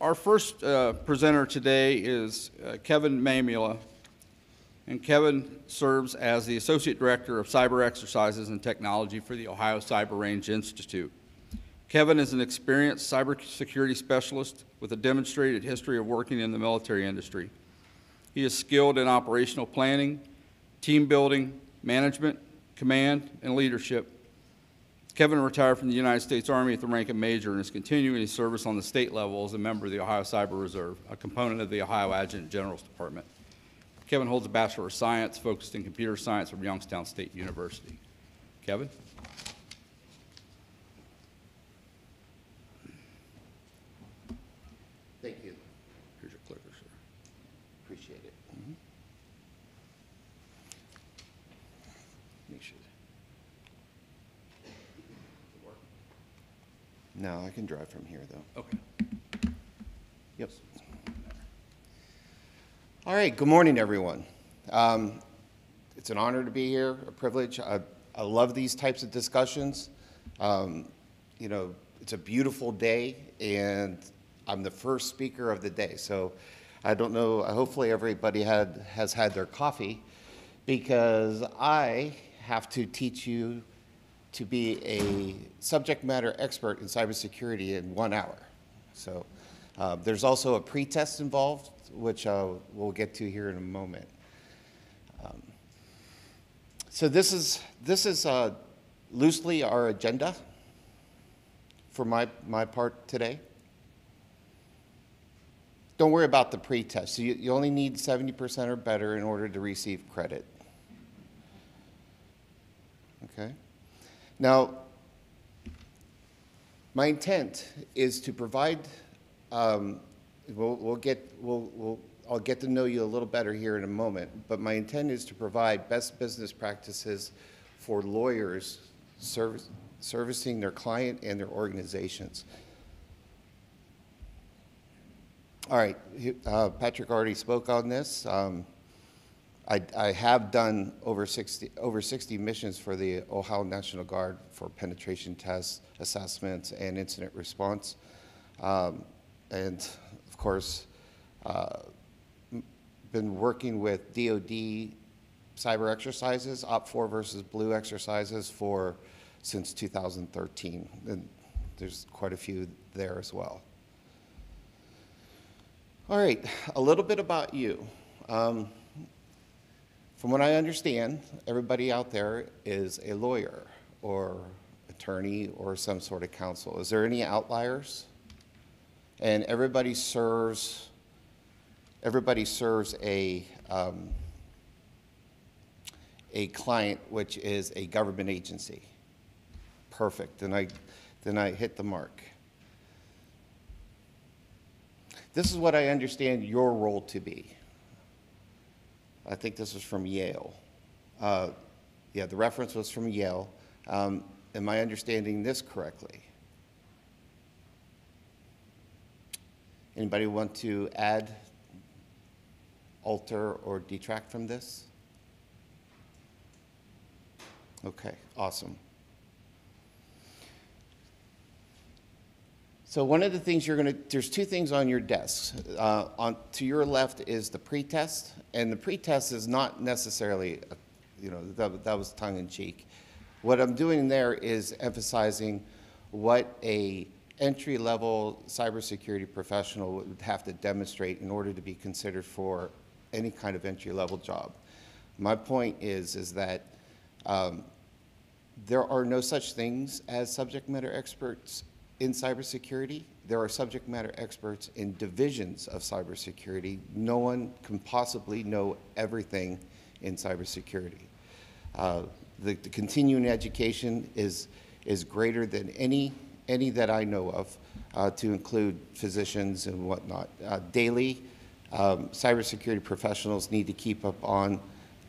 Our first presenter today is Kevin Mamula, and Kevin serves as the Associate Director of Cyber Exercises and Technology for the Ohio Cyber Range Institute. Kevin is an experienced cybersecurity specialist with a demonstrated history of working in the military industry. He is skilled in operational planning, team building, management, command, and leadership. Kevin retired from the United States Army at the rank of major and is continuing his service on the state level as a member of the Ohio Cyber Reserve, a component of the Ohio Adjutant General's Department. Kevin holds a Bachelor of Science focused in computer science from Youngstown State University. Kevin? Thank you. Here's your clicker, sir. Appreciate it. Make sure. No, I can drive from here, though. Okay. Yep. All right, good morning, everyone. It's an honor to be here, a privilege. I love these types of discussions. You know, it's a beautiful day, and I'm the first speaker of the day. So I don't know, hopefully everybody has had their coffee, because I have to teach you to be a subject matter expert in cybersecurity in 1 hour. So there's also a pre-test involved, which we'll get to here in a moment. So this is loosely our agenda for my part today. Don't worry about the pre-test. So you only need 70% or better in order to receive credit. Okay? Now, my intent is to provide, I'll get to know you a little better here in a moment, but my intent is to provide best business practices for lawyers servicing their client and their organizations. All right, Patrick already spoke on this. I have done over 60 missions for the Ohio National Guard for penetration tests, assessments, and incident response. And of course, been working with DoD cyber exercises, Op4 versus Blue exercises since 2013. And there's quite a few there as well. All right, a little bit about you. From what I understand, everybody out there is a lawyer or attorney or some sort of counsel. Is there any outliers? And everybody serves a client, which is a government agency. Perfect. Then I hit the mark. This is what I understand your role to be. I think this is from Yale. Yeah, the reference was from Yale. Am I understanding this correctly? Anybody want to add, alter, or detract from this? Okay, awesome. So one of the things there's two things on your desks. To your left is the pretest, and the pretest is not necessarily, that was tongue-in-cheek. What I'm doing there is emphasizing what a entry-level cybersecurity professional would have to demonstrate in order to be considered for any kind of entry-level job. My point is that there are no such things as subject matter experts in cybersecurity. There are subject matter experts in divisions of cybersecurity. No one can possibly know everything in cybersecurity. The continuing education is greater than any that I know of, to include physicians and whatnot. Daily, cybersecurity professionals need to keep up on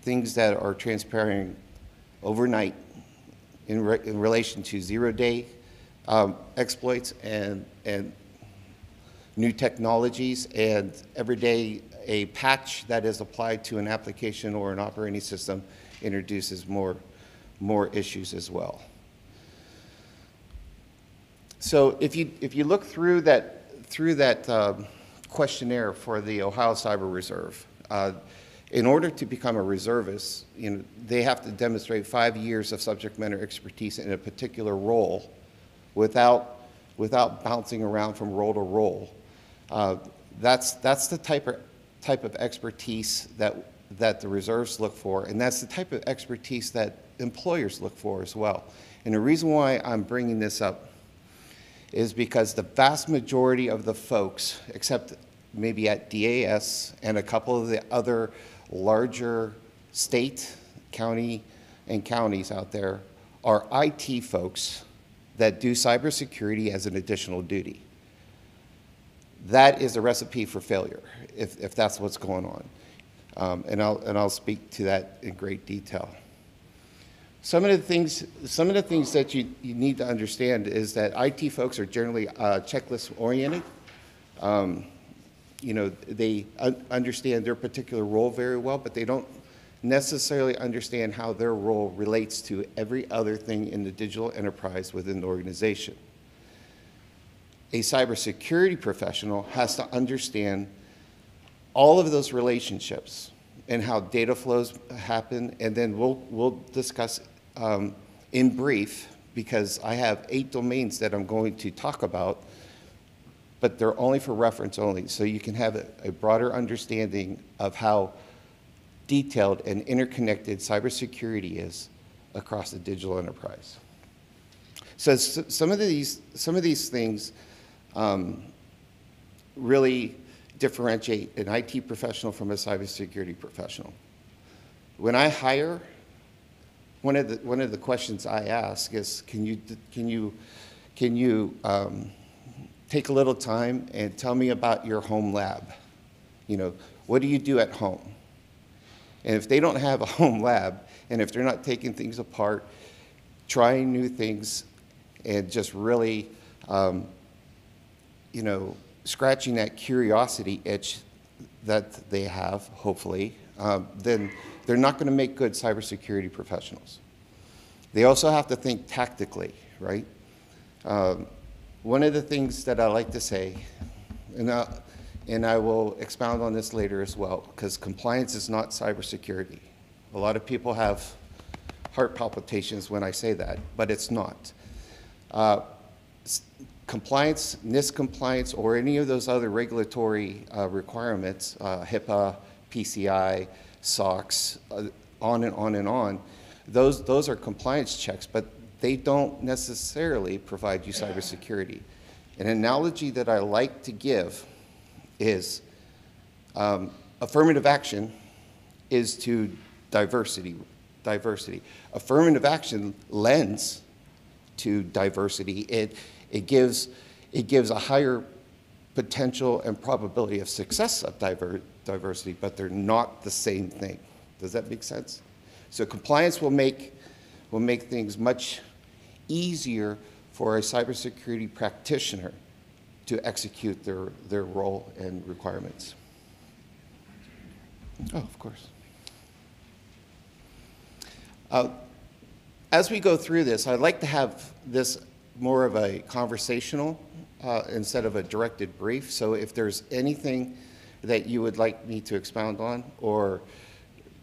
things that are transpiring overnight in relation to zero-day exploits and new technologies, and every day a patch that is applied to an application or an operating system introduces more issues as well. So if you look through questionnaire for the Ohio Cyber Reserve. In order to become a reservist, they have to demonstrate 5 years of subject matter expertise in a particular role without bouncing around from role to role. That's the type of expertise that the reserves look for, and that's the type of expertise that employers look for as well. And the reason why I'm bringing this up is because the vast majority of the folks, except maybe at DAS and a couple of the other larger state, county, and counties out there, are IT folks that do cybersecurity as an additional duty. That is a recipe for failure, if that's what's going on. And I'll speak to that in great detail. Some of the things that you need to understand is that IT folks are generally checklist oriented. They understand their particular role very well, but they don't necessarily understand how their role relates to every other thing in the digital enterprise within the organization. A cybersecurity professional has to understand all of those relationships and how data flows happen, and then we'll discuss in brief, because I have 8 domains that I'm going to talk about, but they're only for reference only, so you can have a broader understanding of how detailed and interconnected cybersecurity is across the digital enterprise. So some of these things really differentiate an IT professional from a cybersecurity professional. When I hire, one of the questions I ask is, can you take a little time and tell me about your home lab? What do you do at home? And if they don't have a home lab, and if they're not taking things apart, trying new things, and just really, scratching that curiosity itch that they have, hopefully, then they're not going to make good cybersecurity professionals. They also have to think tactically, right? One of the things that I like to say, and I will expound on this later as well, because compliance is not cybersecurity. A lot of people have heart palpitations when I say that, but it's not. Compliance, NIST compliance, or any of those other regulatory requirements, HIPAA, PCI, SOX, on and on and on, those are compliance checks, but they don't necessarily provide you cybersecurity. An analogy that I like to give is affirmative action is to diversity. Affirmative action lends to diversity. It gives a higher potential and probability of success of diversity, but they're not the same thing. Does that make sense? So compliance will make things much easier for a cybersecurity practitioner to execute their role and requirements. Oh, of course. As we go through this, I'd like to have this more of a conversational instead of a directed brief. So if there's anything that you would like me to expound on, or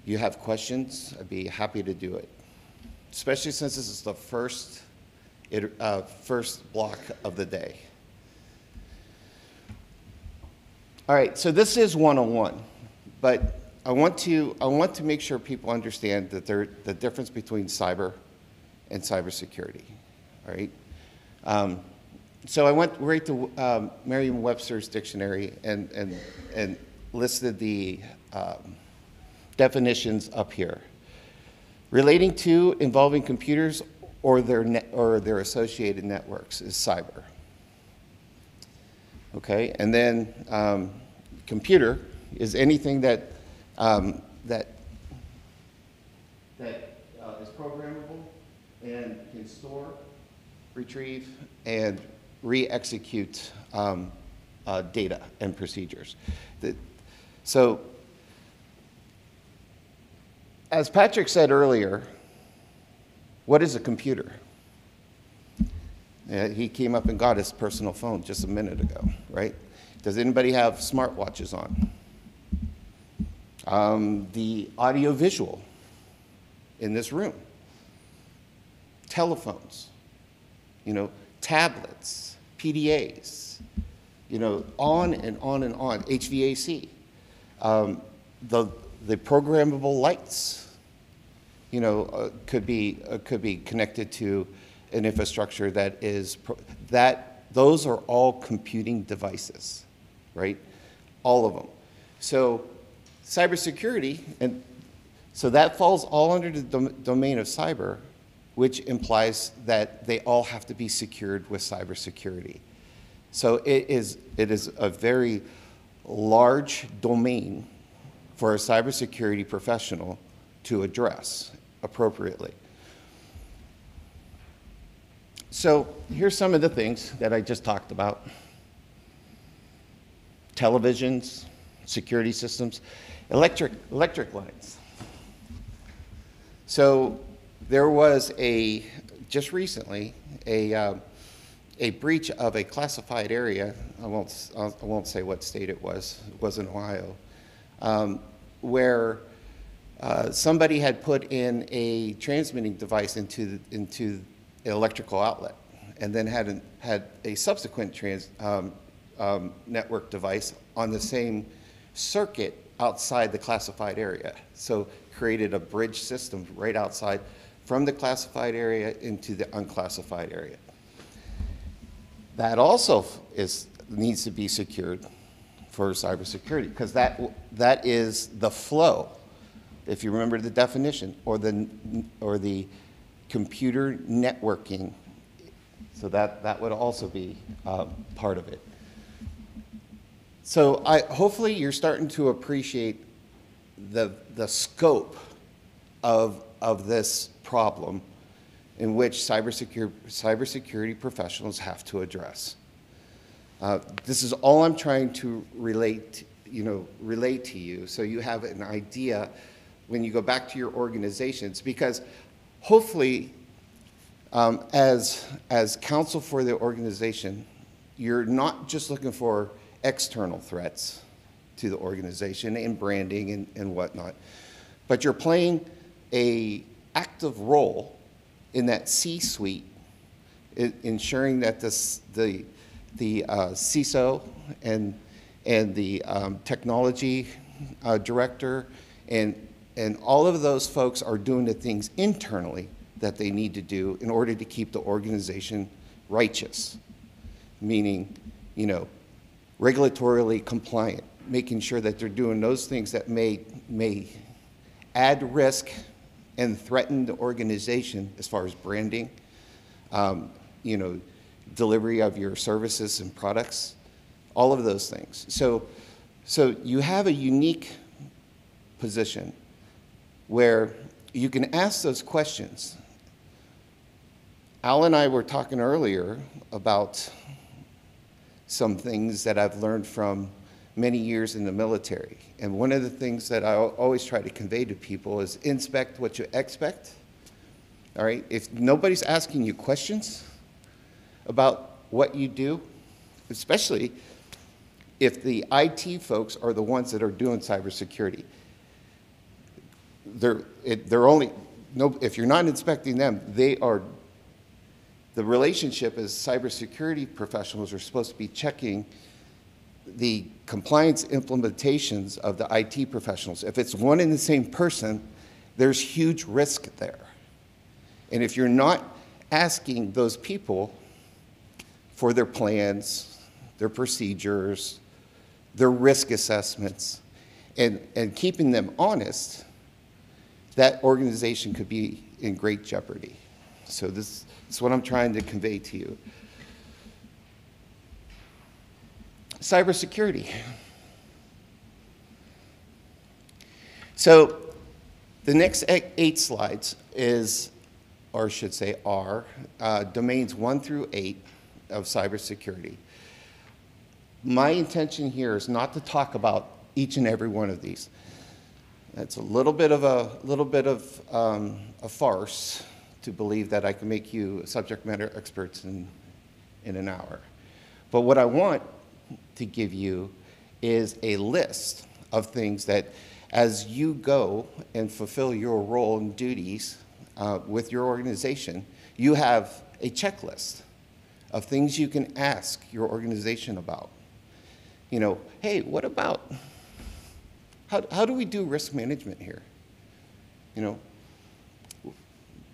you have questions, I'd be happy to do it. Especially since this is the first block of the day. All right, so this is one-on-one, but I want to make sure people understand that the difference between cyber and cybersecurity. All right. So I went right to Merriam-Webster's dictionary and listed the definitions up here. Relating to, involving computers or their associated networks is cyber. Okay, and then computer is anything that is programmable and can store, retrieve, and re-execute data and procedures. So, as Patrick said earlier, what is a computer? He came up and got his personal phone just a minute ago, right? Does anybody have smartwatches on? The audio-visual in this room, telephones, tablets, PDAs, on and on and on, HVAC, the programmable lights, could be connected to an infrastructure those are all computing devices, right? All of them. So cybersecurity, and so that falls all under the domain of cyber, which implies that they all have to be secured with cybersecurity. So it is a very large domain for a cybersecurity professional to address appropriately. So here's some of the things that I just talked about. Televisions, security systems, electric lines. So there was just recently, a breach of a classified area. I won't say what state it was. It was in Ohio, where somebody had put in a transmitting device into an electrical outlet, and then had a subsequent network device on the same circuit outside the classified area. So created a bridge system right outside from the classified area into the unclassified area. That also needs to be secured for cybersecurity, because that is the flow, if you remember the definition, or the computer networking. So that would also be part of it. So hopefully you're starting to appreciate the scope of this problem in which cybersecurity professionals have to address. This is all I'm trying to relate to you, so you have an idea when you go back to your organizations, because hopefully, as counsel for the organization, you're not just looking for external threats to the organization and branding and whatnot, but you're playing an active role in that C-suite, ensuring that the CISO and the technology director and all of those folks are doing the things internally that they need to do in order to keep the organization righteous, meaning, regulatorily compliant, making sure that they're doing those things that may add risk and threaten the organization as far as branding, delivery of your services and products, all of those things. So you have a unique position where you can ask those questions. Al and I were talking earlier about some things that I've learned from many years in the military. And one of the things that I always try to convey to people is inspect what you expect. All right? If nobody's asking you questions about what you do, especially if the IT folks are the ones that are doing cybersecurity, if you're not inspecting them, the relationship as cybersecurity professionals are supposed to be checking the compliance implementations of the IT professionals. If it's one and the same person, there's huge risk there. And if you're not asking those people for their plans, their procedures, their risk assessments, and keeping them honest, that organization could be in great jeopardy. So this is what I'm trying to convey to you. Cybersecurity. So the next 8 slides are domains 1 through 8 of cybersecurity. My intention here is not to talk about each and every one of these. It's a little bit of a farce to believe that I can make you subject matter experts in an hour. But what I want to give you is a list of things that, as you go and fulfill your role and duties with your organization, you have a checklist of things you can ask your organization about. You know, hey, what about, how do we do risk management here? You know,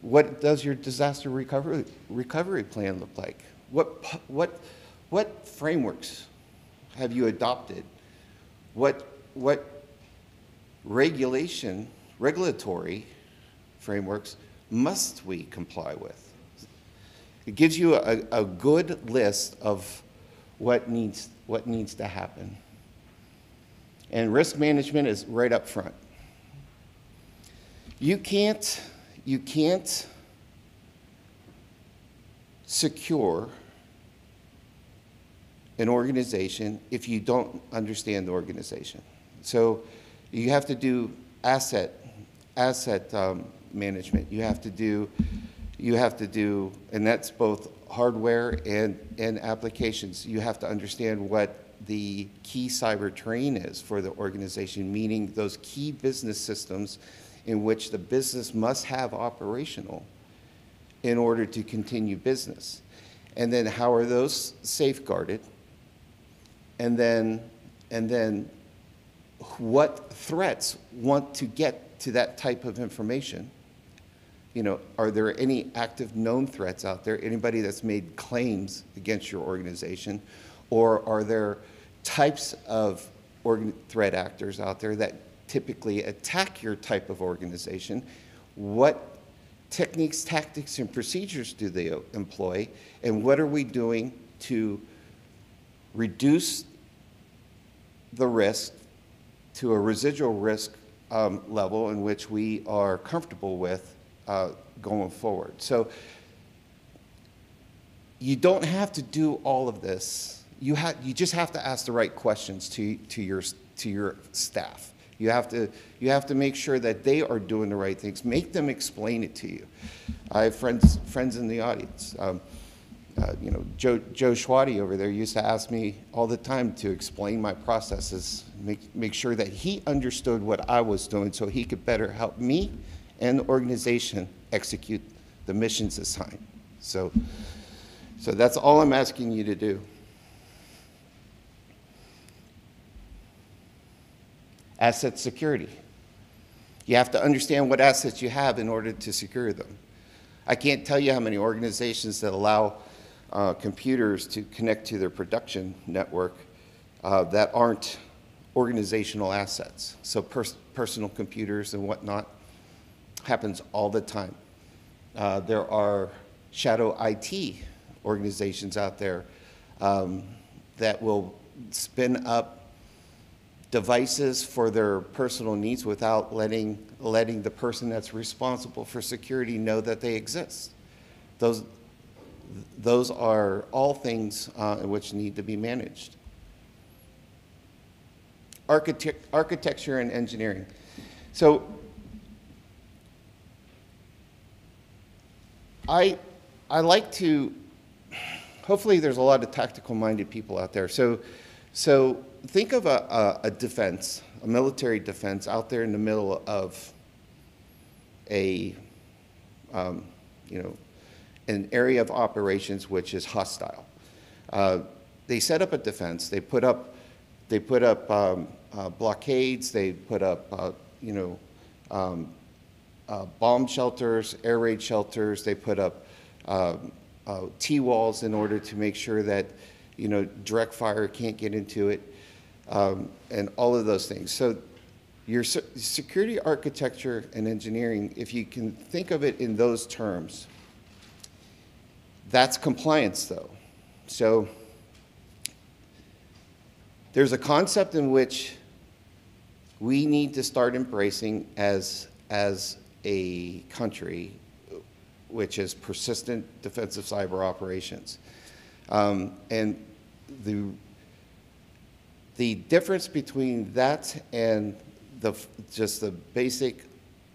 what does your disaster recovery plan look like? What frameworks have you adopted? What regulatory frameworks must we comply with? It gives you a good list of what needs to happen. And risk management is right up front. You can't secure an organization if you don't understand the organization. So you have to do asset management. You have to do, and that's both hardware and applications. You have to understand what the key cyber terrain is for the organization, meaning those key business systems in which the business must have operational in order to continue business. And then how are those safeguarded? And then what threats want to get to that type of information? You know, are there any active known threats out there? Anybody that's made claims against your organization? Or are there types of threat actors out there that typically attack your type of organization? What techniques, tactics, and procedures do they employ? And what are we doing to reduce the risk to a residual risk level in which we are comfortable with going forward? So you don't have to do all of this. You just have to ask the right questions to your staff. You have to make sure that they are doing the right things. Make them explain it to you. I have friends in the audience. You know, Joe Schwady over there used to ask me all the time to explain my processes, make sure that he understood what I was doing so he could better help me and the organization execute the missions assigned. So that's all I'm asking you to do. Asset security. You have to understand what assets you have in order to secure them. I can't tell you how many organizations that allow computers to connect to their production network that aren't organizational assets. So personal computers and whatnot happens all the time. There are shadow IT organizations out there that will spin up devices for their personal needs without letting the person that's responsible for security know that they exist. Those are all things which need to be managed. Architecture and engineering. So I like to, hopefully there's a lot of tactical minded people out there. So think of a defense, a military defense out there in the middle of a, you know, an area of operations which is hostile. They set up a defense. They put up blockades. They put up, you know, bomb shelters, air raid shelters. They put up T-walls in order to make sure that, you know, direct fire can't get into it, and all of those things. So your security architecture and engineering, if you can think of it in those terms, that's compliance though. So there's a concept in which we need to start embracing as a country, which is persistent defensive cyber operations. And the difference between that and just the basic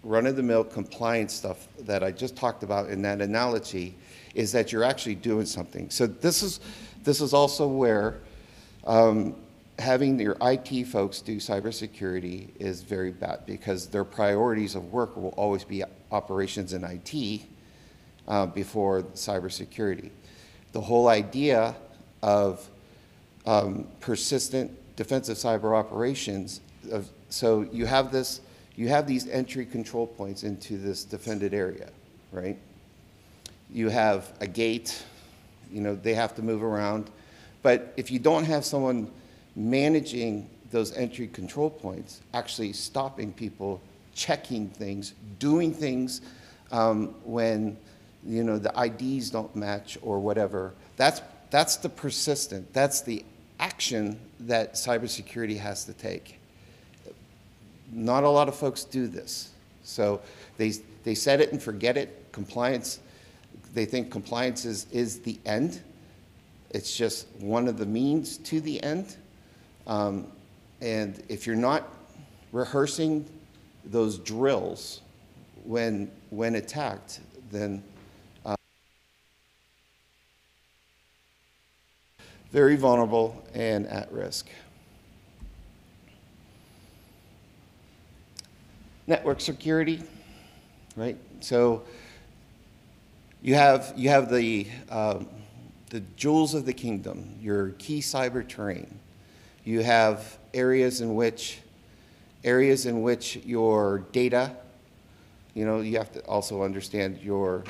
run-of-the-mill compliance stuff that I just talked about in that analogy is that you're actually doing something. So this is also where Having your IT folks do cybersecurity is very bad because their priorities of work will always be operations and IT before cybersecurity. The whole idea of persistent defensive cyber operations, so you have these entry control points into this defended area, right? You have a gate, they have to move around. But if you don't have someone managing those entry control points, actually stopping people, checking things, doing things when the IDs don't match or whatever, that's the persistent, that's the action that cybersecurity has to take. Not a lot of folks do this. So they set it and forget it. Compliance, they think compliance is the end. It's just one of the means to the end. And if you're not rehearsing those drills when attacked, then very vulnerable and at risk. Network security, right? So you have the jewels of the kingdom, your key cyber terrain. You have areas in which your data, you have to also understand your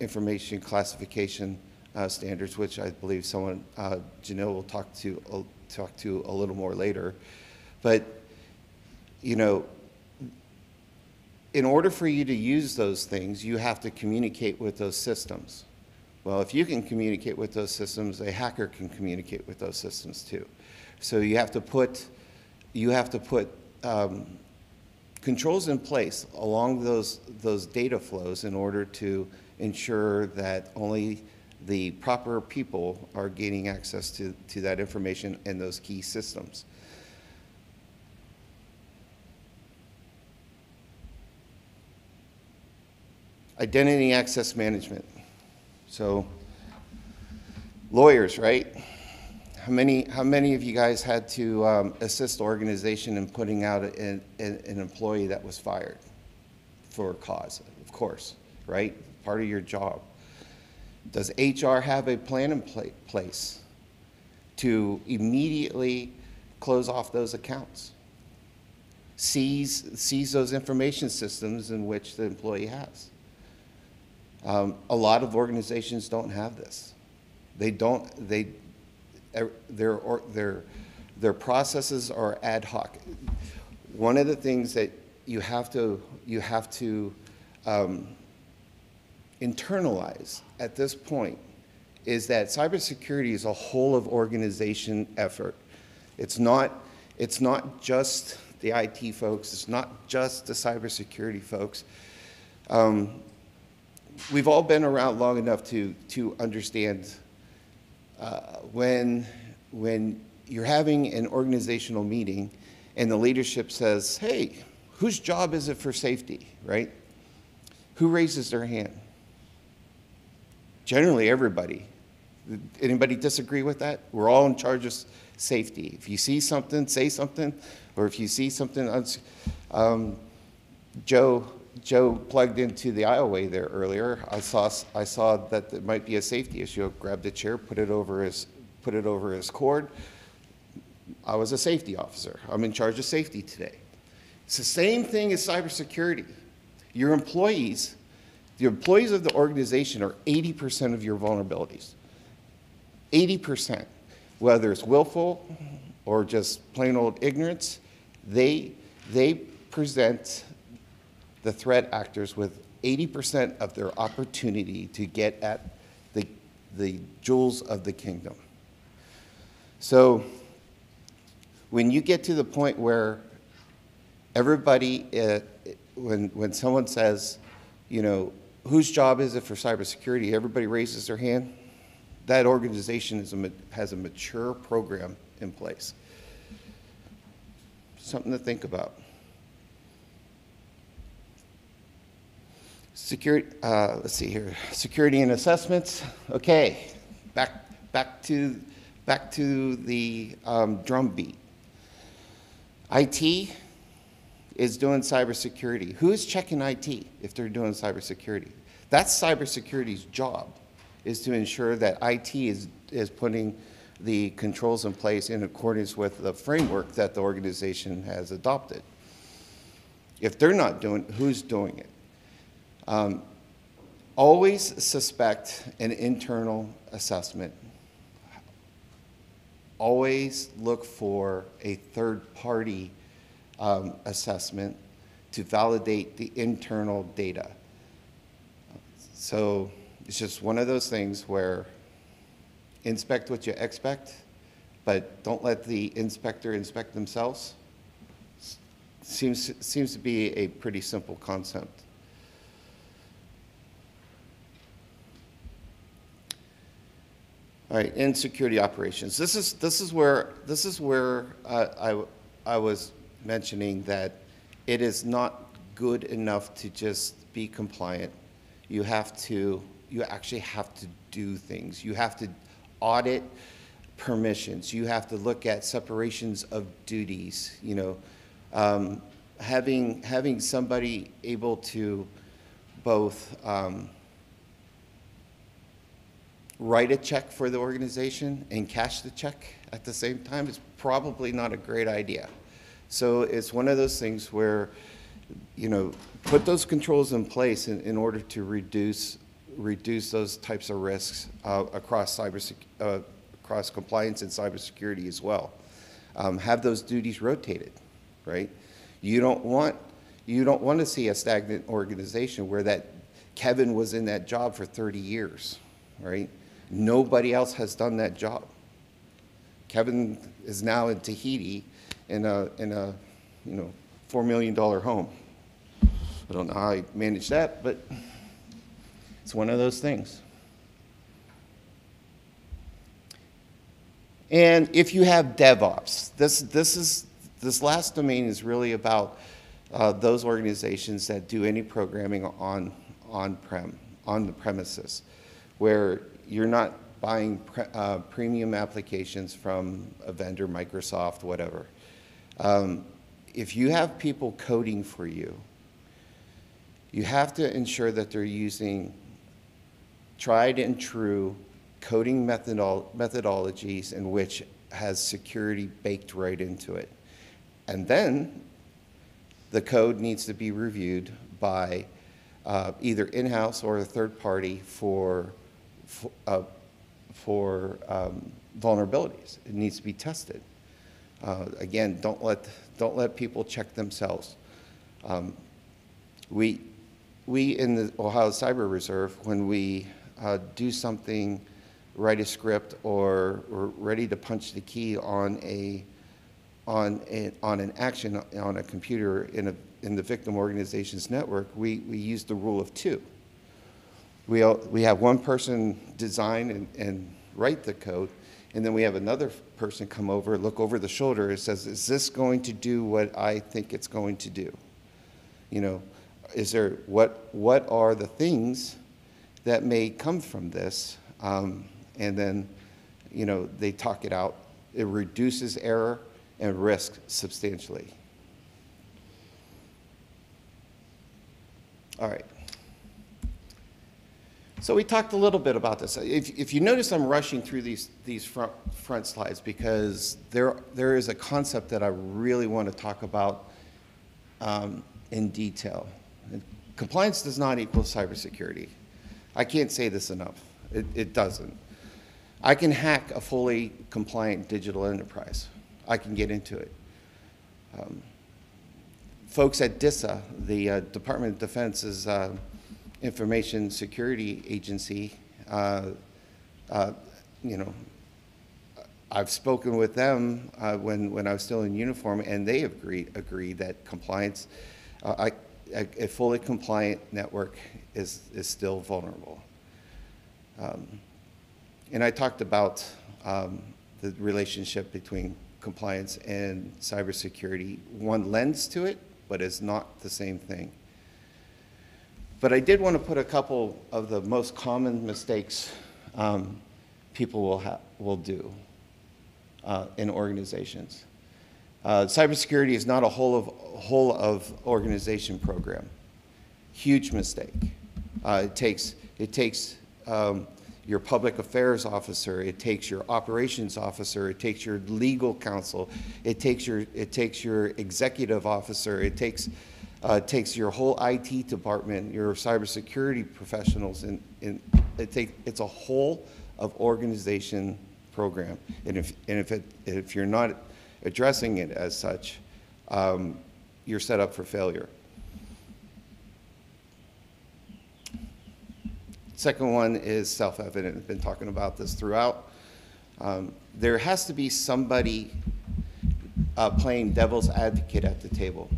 information classification standards, which I believe someone, Janelle, will talk to a little more later. But, in order for you to use those things, you have to communicate with those systems. Well, if you can communicate with those systems, a hacker can communicate with those systems too. So you have to put controls in place along those data flows in order to ensure that only the proper people are gaining access to that information and those key systems. Identity access management. So lawyers, right? How many of you guys had to assist the organization in putting out an employee that was fired for a cause? Of course, right? Part of your job. Does HR have a plan in place to immediately close off those accounts? Seize those information systems in which the employee has. A lot of organizations don't have this. Their processes are ad hoc. One of the things that you have to internalize at this point is that cybersecurity is a whole of organization effort. It's not just the IT folks. It's not just the cybersecurity folks. We've all been around long enough to understand when you're having an organizational meeting and the leadership says, hey, whose job is it for safety, right? Who raises their hand? Generally, everybody. Anybody disagree with that? We're all in charge of safety. If you see something, say something, or if you see something, Joe plugged into the aisleway there earlier. I saw that there might be a safety issue. I grabbed a chair, put it over his cord. I was a safety officer. I'm in charge of safety today. It's the same thing as cybersecurity. Your employees, the employees of the organization are 80% of your vulnerabilities. 80%, whether it's willful or just plain old ignorance, they present the threat actors with 80% of their opportunity to get at the jewels of the kingdom. So when you get to the point where everybody, when someone says, whose job is it for cybersecurity, everybody raises their hand, that organization has a mature program in place. Something to think about. Security, let's see here. Security and assessments. Okay, back to back to the drumbeat. IT is doing cybersecurity. Who's checking IT if they're doing cybersecurity? That's cybersecurity's job, is to ensure that IT is putting the controls in place in accordance with the framework that the organization has adopted. If they're not doing it, who's doing it? Always suspect an internal assessment. Always look for a third-party assessment to validate the internal data. So it's just one of those things where inspect what you expect, but don't let the inspector inspect themselves. Seems to be a pretty simple concept. All right, in security operations. This is where I was mentioning that it is not good enough to just be compliant. You actually have to do things. You have to audit permissions. You have to look at separations of duties. You know, having somebody able to both write a check for the organization and cash the check at the same time is probably not a great idea. So it's one of those things where, you know, put those controls in place in order to reduce those types of risks across across compliance and cybersecurity as well. Have those duties rotated, right? You don't want to see a stagnant organization where that Kevin was in that job for 30 years, right? Nobody else has done that job. Kevin is now in Tahiti in a $4 million home. I don't know how I managed that, but it's one of those things. And if you have DevOps, this last domain is really about those organizations that do any programming on the premises, where you're not buying premium applications from a vendor, Microsoft, whatever. If you have people coding for you, you have to ensure that they're using tried and true coding methodologies in which has security baked right into it. And then the code needs to be reviewed by either in-house or a third party for vulnerabilities. It needs to be tested. Again, don't let people check themselves. We in the Ohio Cyber Reserve, when we do something, write a script, or ready to punch the key on an action on a computer in the victim organization's network, we use the rule of two. We have one person design and write the code, and then we have another person come over, look over the shoulder, and says, "Is this going to do what I think it's going to do? You know, what are the things that may come from this?" And then, you know, they talk it out. It reduces error and risk substantially. All right. So we talked a little bit about this. If you notice, I'm rushing through these front slides because there is a concept that I really want to talk about in detail. Compliance does not equal cybersecurity. I can't say this enough. It doesn't. I can hack a fully compliant digital enterprise. I can get into it. Folks at DISA, the Department of Defense's Information Security Agency, you know, I've spoken with them when I was still in uniform, and they agree that compliance, a fully compliant network is still vulnerable. And I talked about the relationship between compliance and cybersecurity. One lends to it, but it's not the same thing. But I did want to put a couple of the most common mistakes people will do. in organizations. Cybersecurity is not a whole of organization program. Huge mistake. It takes your public affairs officer, it takes your operations officer, it takes your legal counsel, it takes your executive officer, it takes your whole IT department, your cybersecurity professionals, and it's a whole of organization program. And if you're not addressing it as such, you're set up for failure. Second one is self-evident. I've been talking about this throughout. There has to be somebody playing devil's advocate at the table.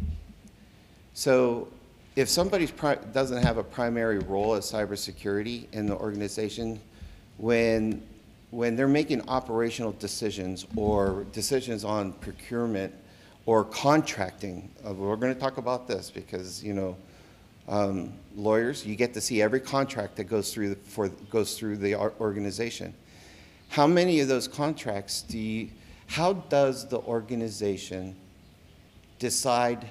So if somebody doesn't have a primary role as cybersecurity in the organization, when they're making operational decisions or decisions on procurement or contracting, we're going to talk about this because, you know, lawyers, you get to see every contract that goes through the organization. How many of those contracts how does the organization decide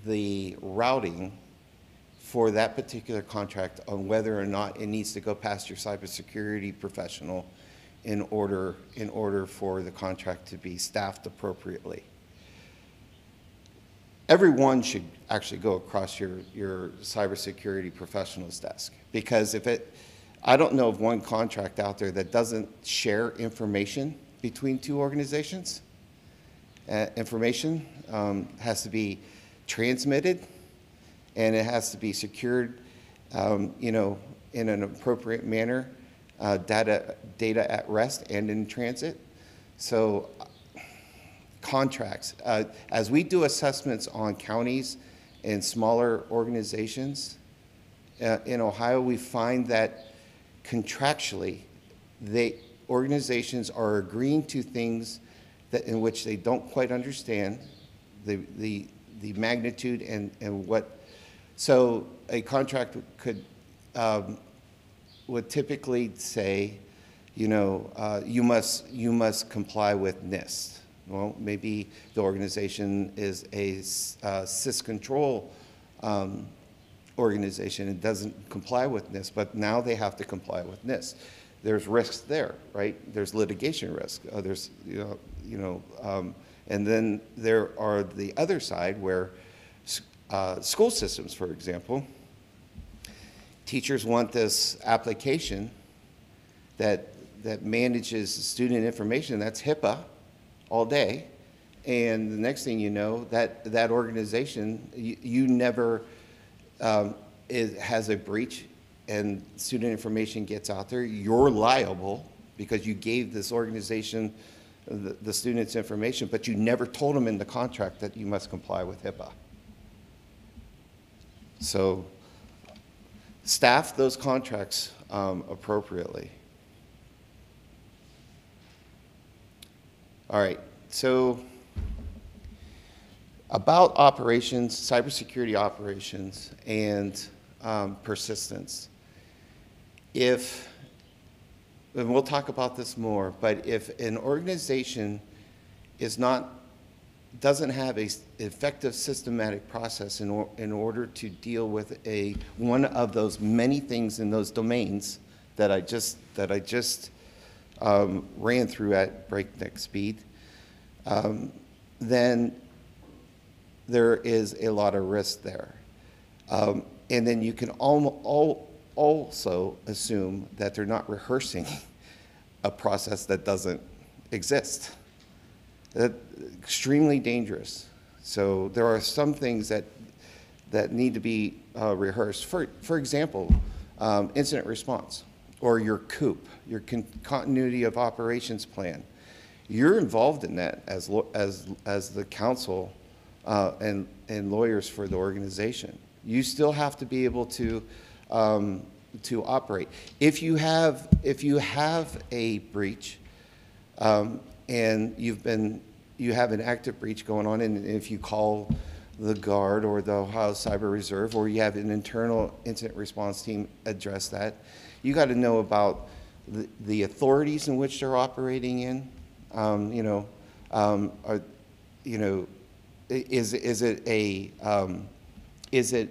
the routing for that particular contract on whether or not it needs to go past your cybersecurity professional in order for the contract to be staffed appropriately? Everyone should actually go across your cybersecurity professional's desk, because I don't know of one contract out there that doesn't share information between two organizations. Information has to be transmitted, and it has to be secured, you know, in an appropriate manner, data at rest and in transit. So contracts, as we do assessments on counties and smaller organizations in Ohio, we find that contractually, organizations are agreeing to things in which they don't quite understand the magnitude and what. So a contract would typically say, you know, you must comply with NIST. Well, maybe the organization is a syscontrol organization and doesn't comply with NIST, but now they have to comply with NIST. There's risks there, right? There's litigation risk. There's, and then there are the other side where school systems, for example, teachers want this application that manages student information. That's HIPAA all day, and the next thing you know, that organization, you never has a breach and student information gets out there, you're liable because you gave this organization the students' information, but you never told them in the contract that you must comply with HIPAA. So staff those contracts appropriately. All right, so about operations, cybersecurity operations, and persistence. And we'll talk about this more, but if an organization doesn't have an effective systematic process in order to deal with one of those many things in those domains that I just ran through at breakneck speed, then there is a lot of risk there. And then you can also assume that they're not rehearsing a process that doesn't exist. That's extremely dangerous. So there are some things that need to be rehearsed. For example, incident response, or your COOP, your continuity of operations plan. You're involved in that as the counsel and lawyers for the organization. You still have to be able to operate. If you have a breach, and you have an active breach going on, and if you call the Guard or the Ohio Cyber Reserve, or you have an internal incident response team address that, you got to know about the authorities in which they're operating in, You know, you know, is it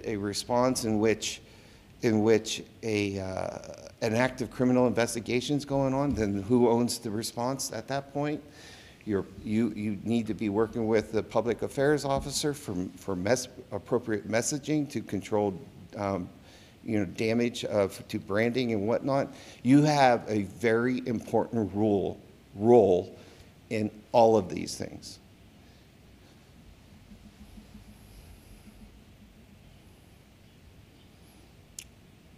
a response in which an active criminal investigation is going on? Then who owns the response at that point? You need to be working with the public affairs officer for appropriate messaging to control you know, damage to branding and whatnot. You have a very important role in all of these things.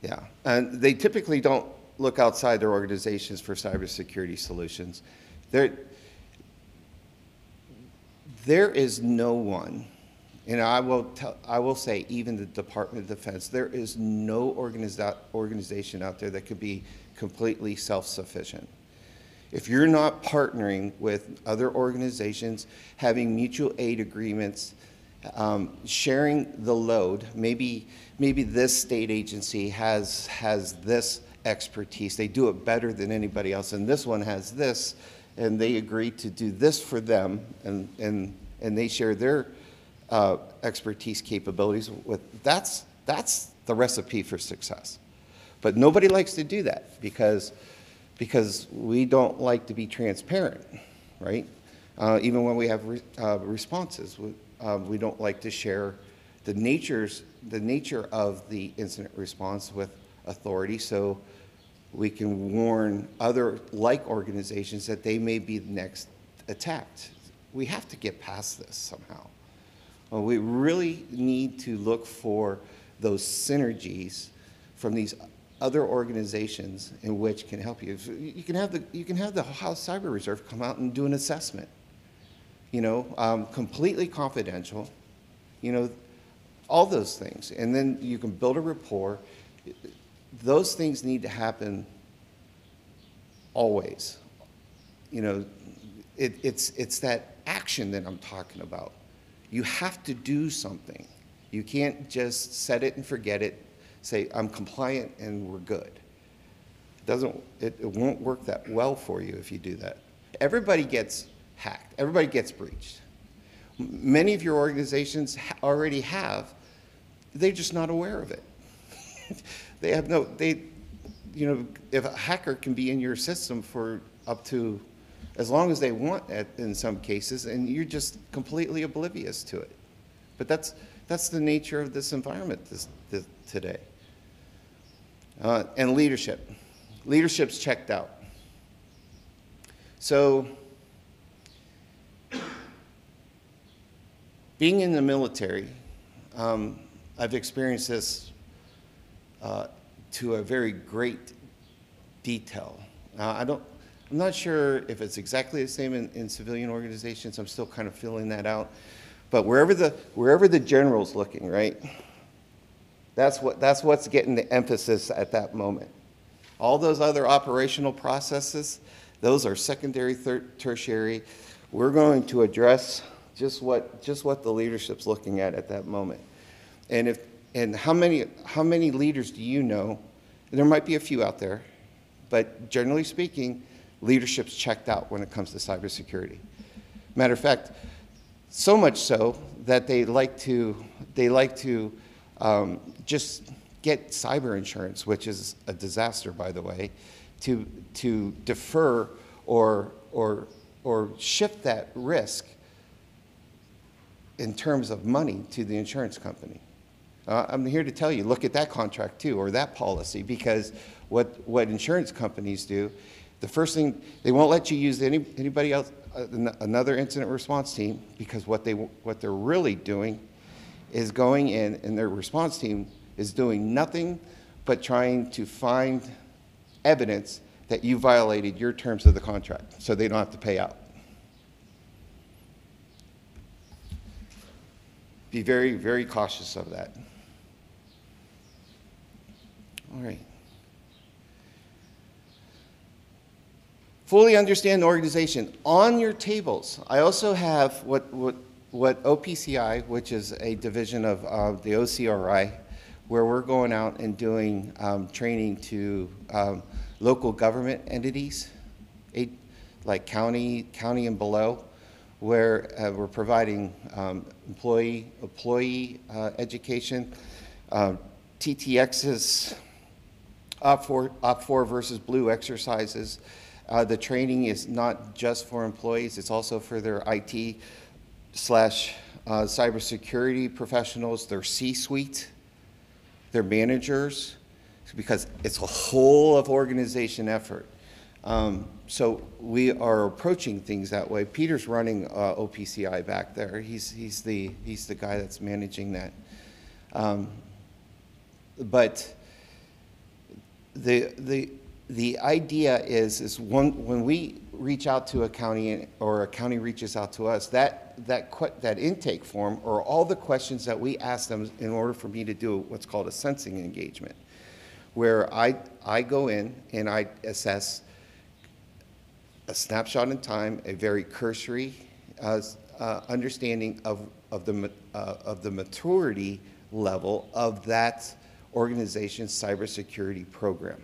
Yeah, and they typically don't look outside their organizations for cybersecurity solutions. There is no one, and I will say even the Department of Defense, there is no organization out there that could be completely self-sufficient. If you're not partnering with other organizations, having mutual aid agreements, sharing the load, maybe this state agency has this expertise, they do it better than anybody else, and this one has this, and they agree to do this for them, and they share their expertise capabilities with, that's the recipe for success. But nobody likes to do that because we don't like to be transparent, right? Even when we have responses, we don't like to share the nature of the incident response with authority, so we can warn other like organizations that they may be next attacked. We have to get past this somehow. We really need to look for those synergies from these other organizations in which can help you. You can have the Ohio Cyber Reserve come out and do an assessment, you know, completely confidential, you know, all those things, and then you can build a rapport. Those things need to happen always. You know, it's that action that I'm talking about. You have to do something. You can't just set it and forget it, say, I'm compliant and we're good. It won't work that well for you if you do that. Everybody gets hacked. Everybody gets breached. Many of your organizations already have. They're just not aware of it. You know, if a hacker can be in your system for up to as long as they want in some cases, and you're just completely oblivious to it. But that's the nature of this environment today. And leadership. Leadership's checked out. So being in the military, I've experienced this to a very great detail. I'm not sure if it's exactly the same in civilian organizations. I'm still kind of filling that out. But wherever the general's looking, right? That's what's getting the emphasis at that moment. All those other operational processes, those are secondary, tertiary. We're going to address just what the leadership's looking at that moment. And how many leaders do you know? There might be a few out there, but generally speaking, leadership's checked out when it comes to cybersecurity. Matter of fact, so much so that they like to just get cyber insurance, which is a disaster, by the way, to defer or shift that risk in terms of money to the insurance company. I'm here to tell you, look at that contract too, or that policy, because what insurance companies do, the first thing, they won't let you use anybody else, another incident response team, because what they're really doing is going in, and their response team is doing nothing but trying to find evidence that you violated your terms of the contract, so they don't have to pay out. Be very, very cautious of that. All right. Fully understand the organization. On your tables, I also have what OPCI, which is a division of the OCRI, where we're going out and doing training to local government entities, like county and below, where we're providing employee education. TTX's OP4 versus blue exercises. The training is not just for employees, it's also for their IT slash cybersecurity professionals, their C-suite, their managers, because it's a whole of organization effort. So we are approaching things that way. Peter's running OPCI back there. He's the guy that's managing that. But the idea is when we reach out to a county or a county reaches out to us, that intake form or all the questions that we ask them in order for me to do what's called a sensing engagement, where I go in and I assess a snapshot in time, a very cursory understanding of the maturity level of that organization's cybersecurity program.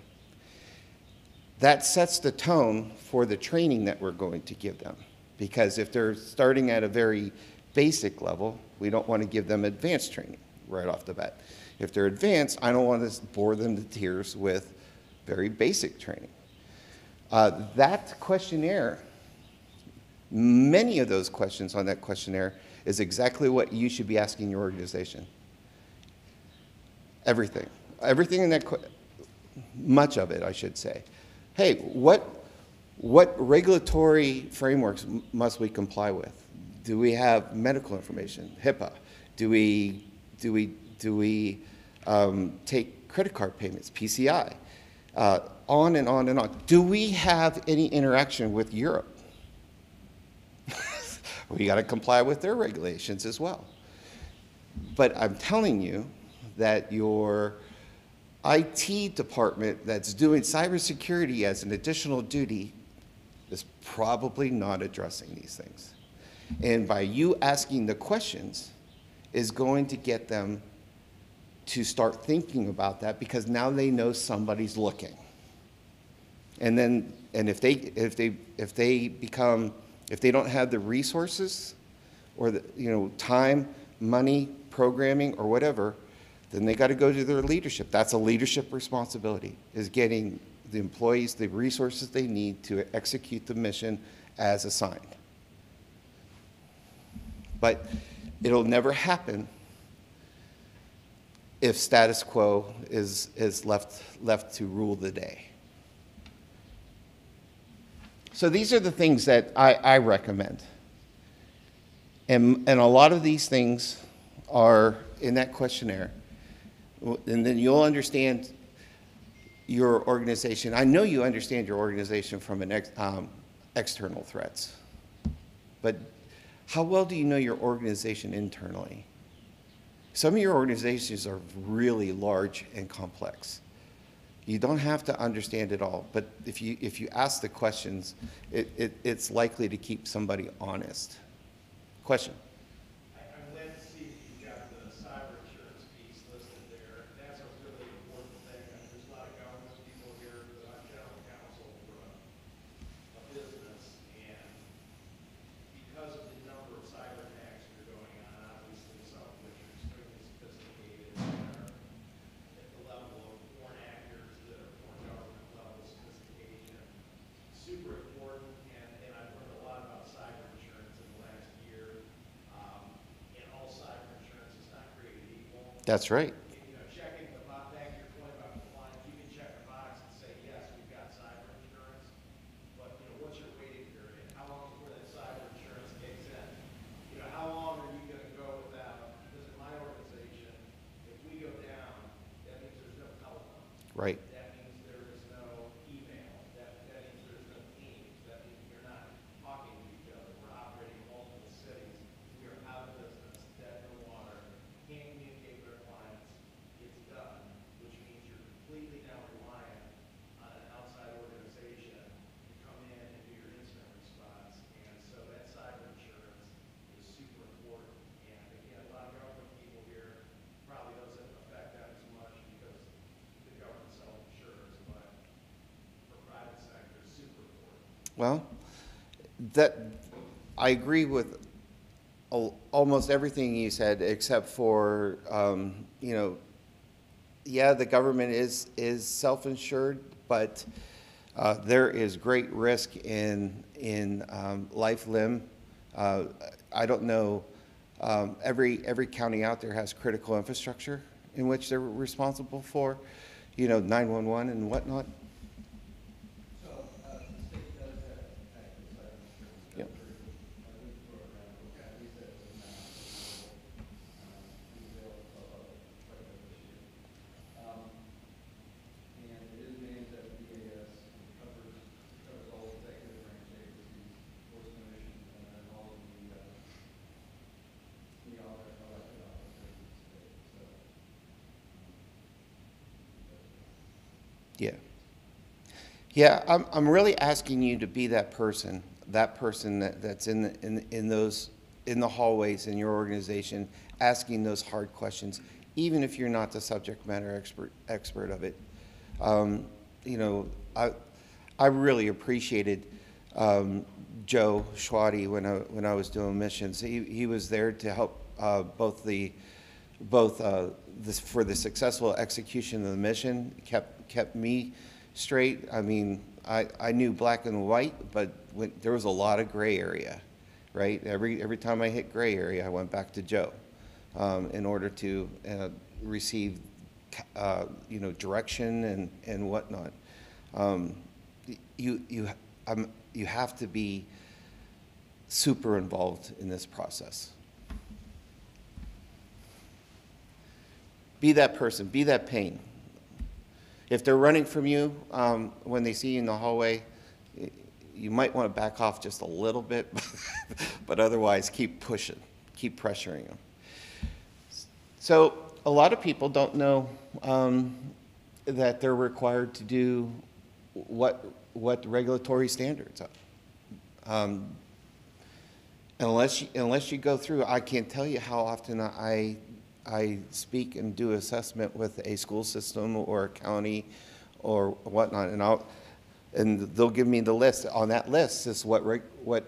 That sets the tone for the training that we're going to give them. Because if they're starting at a very basic level, we don't want to give them advanced training right off the bat. If they're advanced, I don't want to bore them to tears with very basic training. That questionnaire, many of those questions on that questionnaire is exactly what you should be asking your organization. Everything. Everything in that, much of it, I should say. Hey, what regulatory frameworks must we comply with? Do we have medical information, HIPAA? Do we take credit card payments, PCI? On and on and on. Do we have any interaction with Europe? We got to comply with their regulations as well. But I'm telling you that your IT department that's doing cybersecurity as an additional duty is probably not addressing these things. And by you asking the questions is going to get them to start thinking about that, because now they know somebody's looking. And then, and if they don't have the resources or the time, money, programming, or whatever, then they got to go to their leadership. That's a leadership responsibility, is getting the employees the resources they need to execute the mission as assigned. But it'll never happen if status quo is left to rule the day. So these are the things that I recommend. And a lot of these things are in that questionnaire. And then you'll understand your organization. I know you understand your organization from an external threats. But how well do you know your organization internally? Some of your organizations are really large and complex. You don't have to understand it all, but if you ask the questions, it's likely to keep somebody honest. Question? I'm glad to see you got the cyber insurance piece listed there. That's a really important thing. There's a lot of government people here, but I'm general counsel for a business, and because of the number of cyber attacks that are going on, obviously some of which are extremely sophisticated and are at the level of foreign actors that are foreign government level sophistication, super important, and I've learned a lot about cyber insurance in the last year. And all cyber insurance is not created equal. That's right. You know, checking the box, back to your point about compliance, you can check the box and say, yes, we've got cyber insurance, but, you know, what's your waiting period? How long before that cyber insurance kicks in? You know, how long are you going to go without? Because in my organization, if we go down, that means there's no telephone. Right. That means there is no email. That means there's no Teams. That means you're not talking to each other. We're operating in multiple cities. We are out of business, dead in the water, can't communicate with our clients. It's done, which means you're completely now reliant on an outside organization to come in and do your incident response. And so that cyber insurance is super important. And again, a lot of government people here probably doesn't affect them as much because the government self-insures, but for private sector, it's super important. Well, that, I agree with almost everything you said, except for, you know, yeah, the government is self-insured, but there is great risk in life, limb. I don't know, every county out there has critical infrastructure in which they're responsible for, you know, 911 and whatnot. Yep. Yeah. Yeah, I'm really asking you to be that person that's in the hallways in your organization, asking those hard questions, even if you're not the subject matter expert of it. You know, I really appreciated Joe Schwady when I was doing missions. He was there to help for the successful execution of the mission, kept me straight. I mean, I knew black and white, but there was a lot of gray area, right? Every time I hit gray area, I went back to Joe in order to receive, you know, direction and whatnot. You have to be super involved in this process. Be that person, be that pain. If they're running from you when they see you in the hallway, you might want to back off just a little bit, but otherwise keep pushing, keep pressuring them. So a lot of people don't know that they're required to do what the regulatory standards are. Unless you go through, I can't tell you how often I speak and do assessment with a school system or a county or whatnot, and they'll give me the list. On that list is what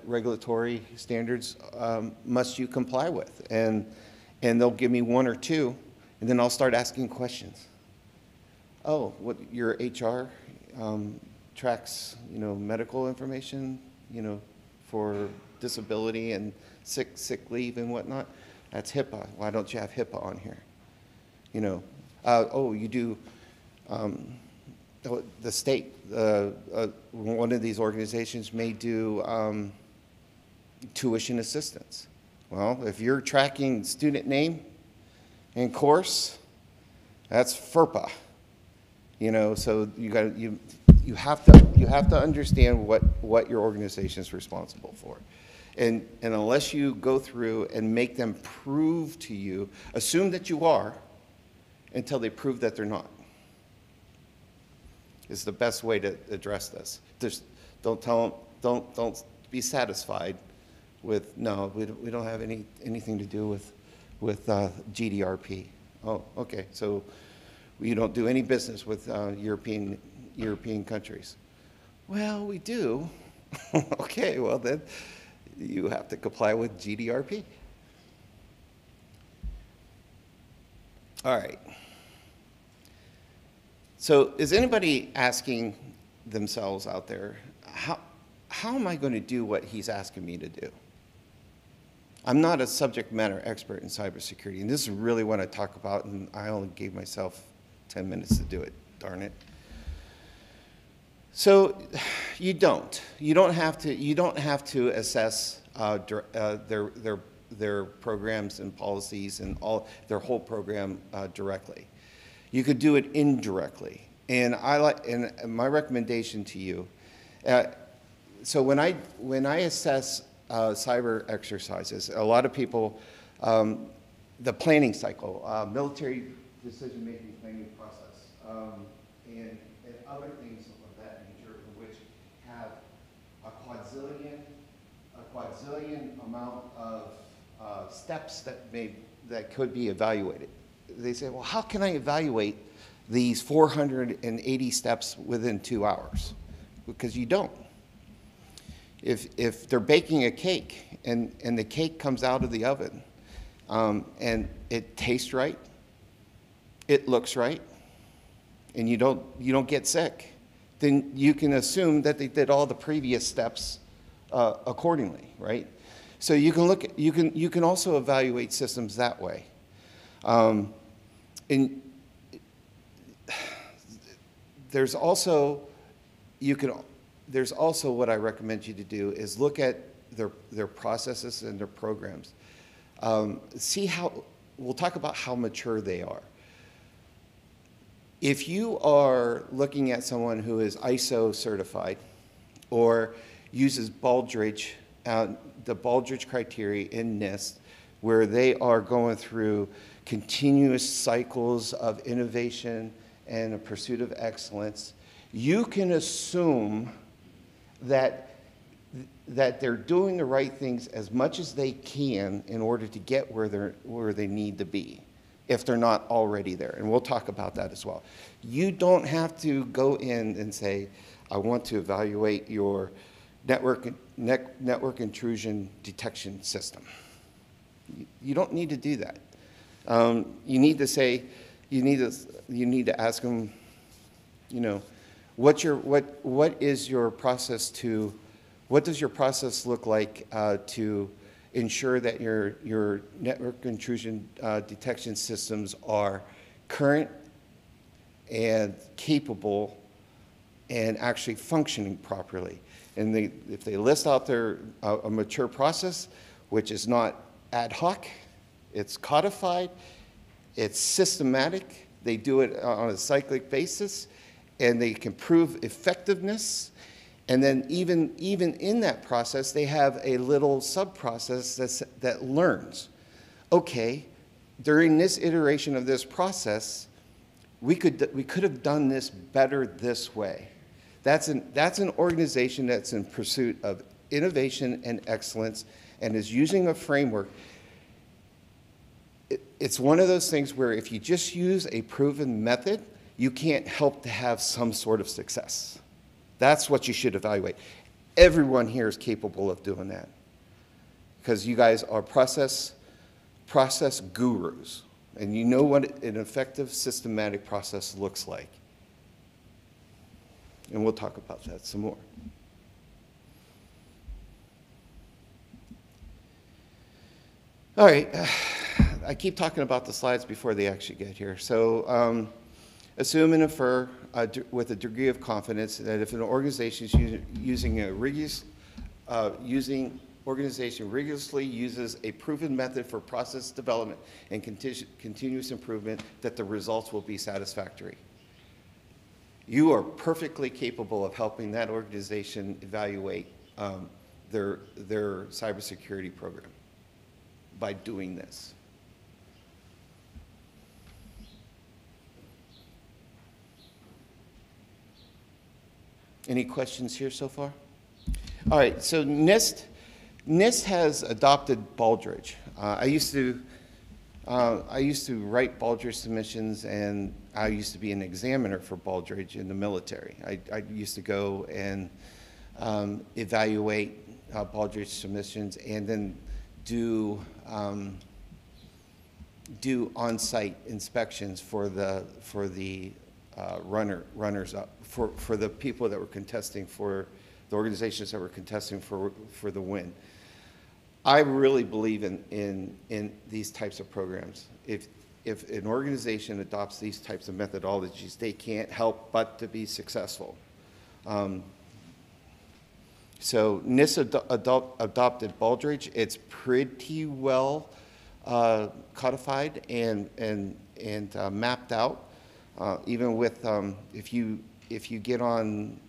regulatory standards must you comply with, and they'll give me one or two, and then I'll start asking questions. Oh, what your HR tracks, you know, medical information, you know, for disability and sick leave and whatnot. That's HIPAA. Why don't you have HIPAA on here? You know, oh, you do, the state, one of these organizations may do tuition assistance. Well, if you're tracking student name and course, that's FERPA. You know, so you have to understand what your organization is responsible for. And unless you go through and make them prove to you, assume that you are until they prove that they're not, is the best way to address this. Don't tell them, don't be satisfied with, no, we don't have anything to do with GDRP. Oh, okay, so you don't do any business with European countries. Well, we do. Okay, well then, you have to comply with GDRP. All right. So is anybody asking themselves out there, how am I going to do what he's asking me to do? I'm not a subject matter expert in cybersecurity, and this is really what I talk about, and I only gave myself 10 minutes to do it, darn it. So you don't have to assess their programs and policies and all their whole program directly. You could do it indirectly, and my recommendation to you. So when I assess cyber exercises, a lot of people, the planning cycle, military decision-making planning process, and other things of that nature, which have a quadrillion amount of steps that could be evaluated. They say, well, how can I evaluate these 480 steps within 2 hours? Because you don't. If they're baking a cake and the cake comes out of the oven and it tastes right, it looks right, and you don't get sick, then you can assume that they did all the previous steps accordingly, right? So you can look at, you can also evaluate systems that way. And there's also what I recommend you to do is look at their processes and their programs. See how, we'll talk about how mature they are. If you are looking at someone who is ISO certified or uses Baldrige, the Baldrige criteria in NIST, where they are going through continuous cycles of innovation and a pursuit of excellence, you can assume that they're doing the right things as much as they can in order to get where they need to be, if they're not already there. And we'll talk about that as well. You don't have to go in and say, I want to evaluate your network intrusion detection system. You don't need to do that. You need to say, you need to ask them, you know, what does your process look like to ensure that your network intrusion detection systems are current and capable and actually functioning properly. And if they list out a mature process, which is not ad hoc, it's codified, it's systematic, they do it on a cyclic basis, and they can prove effectiveness. And then even in that process, they have a little sub-process that learns. Okay, during this iteration of this process, we could have done this better this way. That's an organization that's in pursuit of innovation and excellence and is using a framework. It's one of those things where if you just use a proven method, you can't help to have some sort of success. That's what you should evaluate. Everyone here is capable of doing that because you guys are process gurus, and you know what an effective systematic process looks like. And we'll talk about that some more. All right, I keep talking about the slides before they actually get here. So assume and infer with a degree of confidence that if an organization is organization rigorously uses a proven method for process development and continuous improvement, that the results will be satisfactory. You are perfectly capable of helping that organization evaluate their cybersecurity program by doing this. Any questions here so far? All right, so NIST has adopted Baldrige. I used to write Baldrige submissions, and I used to be an examiner for Baldrige in the military. I used to go and evaluate Baldrige submissions and then do on-site inspections for the runners up, for the people that were contesting, for the organizations that were contesting for the win. I really believe in these types of programs. If an organization adopts these types of methodologies, they can't help but to be successful. So NIST adopted Baldrige. It's pretty well codified and mapped out. Even with if you get on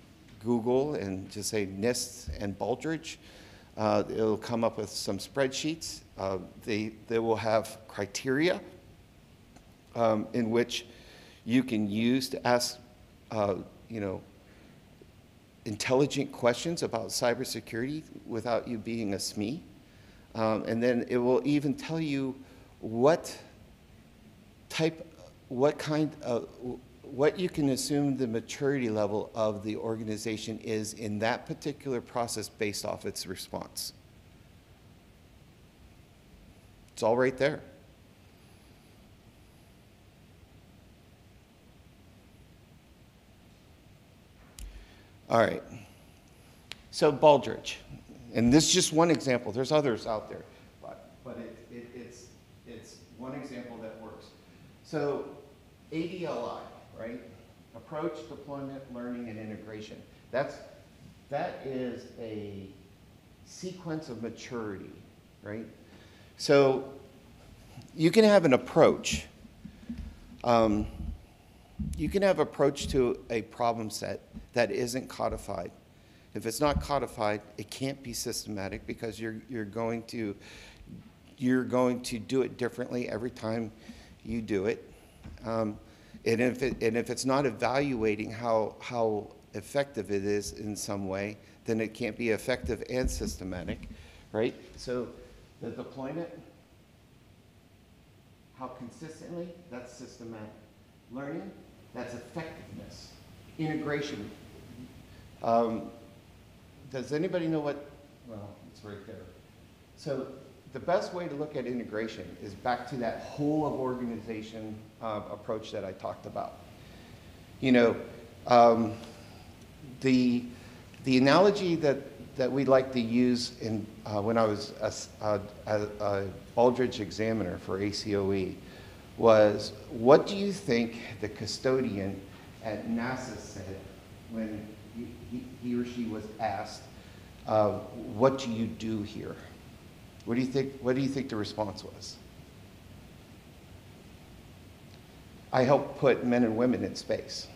Google and just say NIST and Baldrige, it'll come up with some spreadsheets. They will have criteria in which you can use to ask, intelligent questions about cybersecurity without you being a SME. And then it will even tell you what kind of what you can assume the maturity level of the organization is in that particular process based off its response. It's all right there. All right. So Baldrige, and this is just one example. There's others out there, but it's one example that works. So ADLI, right? Approach, deployment, learning, and integration. That is a sequence of maturity, right? So you can have an approach. You can have approach to a problem set that isn't codified. If it's not codified, it can't be systematic because you're going to do it differently every time you do it. And if it's not evaluating how effective it is in some way, then it can't be effective and systematic, right? So the deployment, how consistently, that's systematic. Learning, that's effectiveness. Integration. Does anybody know what, well, it's right there. So the best way to look at integration is back to that whole of organization approach that I talked about. You know, the analogy that we like to use in, when I was a Baldrige examiner for ACOE was, what do you think the custodian at NASA said when he or she was asked, what do you do here? What do you think the response was? I help put men and women in space.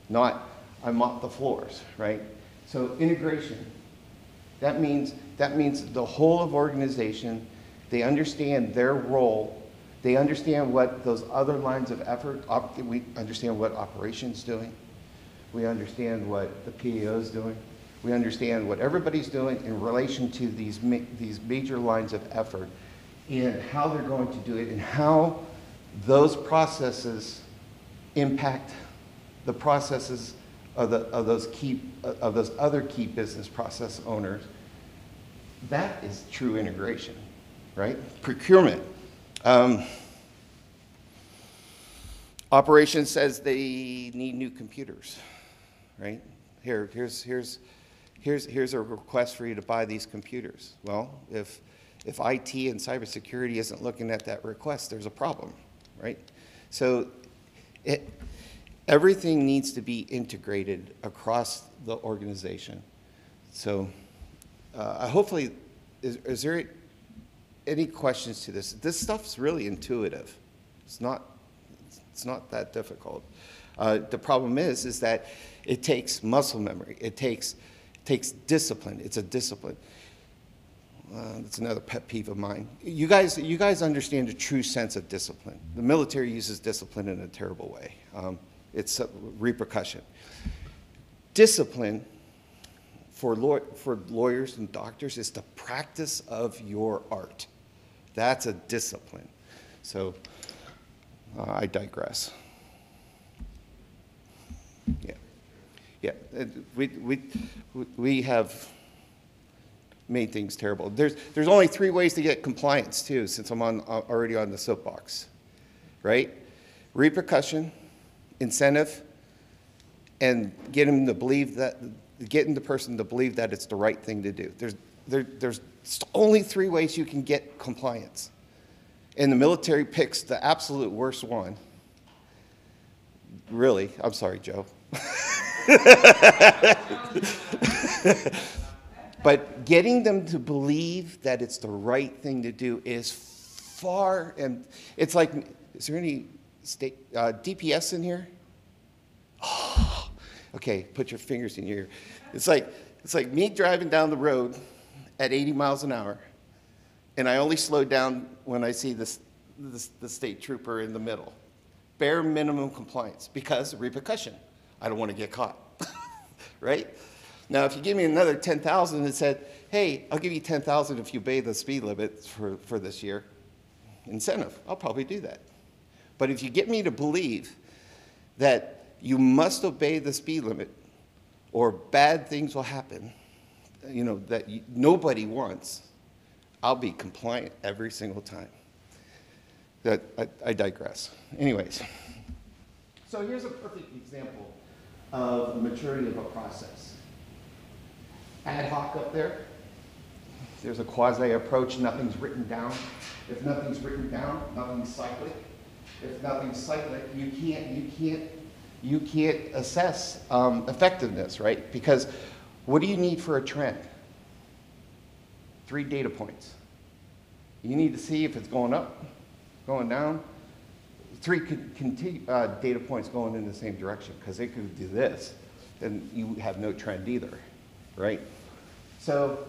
Not, I mop the floors, right? So integration, that means the whole of organization, they understand their role, they understand what those other lines of effort, we understand what operations doing, we understand what the PAO is doing, we understand what everybody's doing in relation to these major lines of effort and how they're going to do it and how those processes impact the processes of those other key business process owners. That is true integration, right? Procurement. Operations says they need new computers, right? Here's a request for you to buy these computers. Well, if IT and cybersecurity isn't looking at that request, there's a problem, right? So everything needs to be integrated across the organization. So hopefully, is there any questions to this? This stuff's really intuitive. It's not that difficult. The problem is that it takes muscle memory. It takes discipline. It's a discipline. That's another pet peeve of mine. You guys understand the true sense of discipline. The military uses discipline in a terrible way. It's a repercussion. Discipline for lawyers and doctors is the practice of your art. That's a discipline. So I digress. Yeah, we have made things terrible. There's only 3 ways to get compliance too, since I'm already on the soapbox, right? Repercussion, incentive, and getting the person to believe that it's the right thing to do. There's only 3 ways you can get compliance, and the military picks the absolute worst one. Really, I'm sorry, Joe. But getting them to believe that it's the right thing to do is far, and it's like, is there any state DPS in here? Oh, okay, put your fingers in your ear. It's like me driving down the road at 80 miles an hour, and I only slow down when I see the state trooper in the middle. Bare minimum compliance, because repercussion. I don't want to get caught, right? Now, if you give me another 10,000 and said, hey, I'll give you 10,000 if you obey the speed limit for this year, incentive, I'll probably do that. But if you get me to believe that you must obey the speed limit or bad things will happen, you know, that nobody wants, I'll be compliant every single time. I digress. Anyways, so here's a perfect example of the maturity of a process. Ad hoc up there. There's a quasi approach, nothing's written down. If nothing's written down, nothing's cyclic. If nothing's cyclic, you can't assess effectiveness, right? Because what do you need for a trend? 3 data points. You need to see if it's going up, going down. 3 data points going in the same direction, because they could do this, then you have no trend either, right? So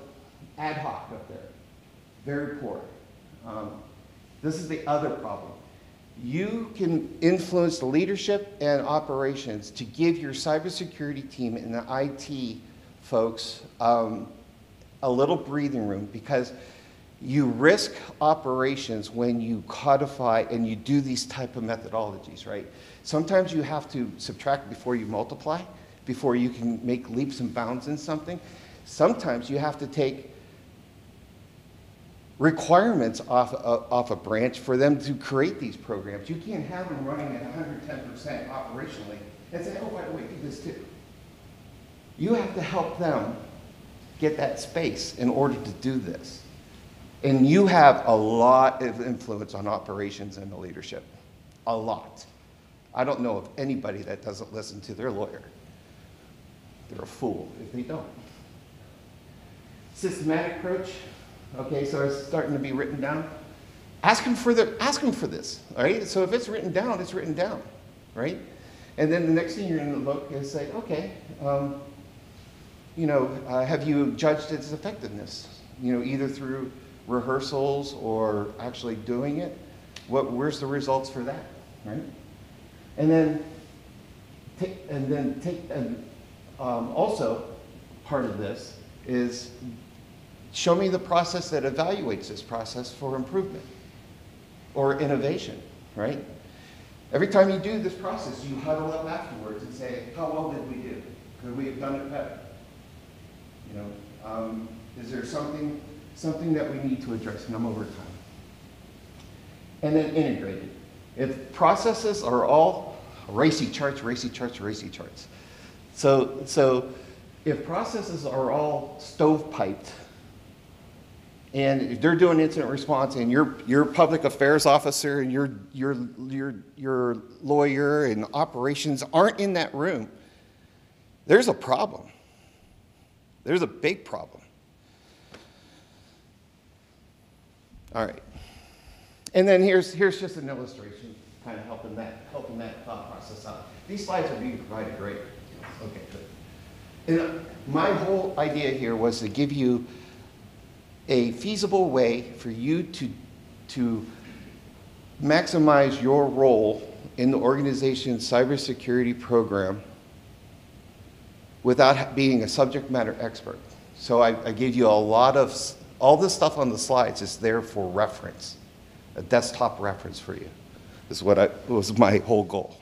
ad hoc up there, very poor. This is the other problem. You can influence the leadership and operations to give your cybersecurity team and the IT folks a little breathing room, because you risk operations when you codify and you do these type of methodologies, right? Sometimes you have to subtract before you multiply, before you can make leaps and bounds in something. Sometimes you have to take requirements off a branch for them to create these programs. You can't have them running at 110% operationally and say, oh, by the way, do this too. You have to help them get that space in order to do this. And you have a lot of influence on operations and the leadership. A lot. I don't know of anybody that doesn't listen to their lawyer. They're a fool if they don't. Systematic approach. Okay, so it's starting to be written down. Ask them for this, all right? So if it's written down, it's written down, right? And then the next thing you're going to look is say, okay, have you judged its effectiveness? You know, either through rehearsals or actually doing it. Where's the results for that, right? And then also part of this is show me the process that evaluates this process for improvement or innovation, right? Every time you do this process, you huddle up afterwards and say, how well did we do? Could we have done it better? You know, is there something that we need to address? And I'm over time. And then integrated. If processes are all racy charts. So if processes are all stovepiped, and if they're doing incident response, and your public affairs officer and your lawyer and operations aren't in that room, there's a problem. There's a big problem. All right. And then here's just an illustration, kind of helping that thought process out. These slides are being provided great. Okay, good. And my whole idea here was to give you a feasible way for you to maximize your role in the organization's cybersecurity program without being a subject matter expert. So I gave you all this stuff on the slides is there for reference, a desktop reference for you. This is what was my whole goal.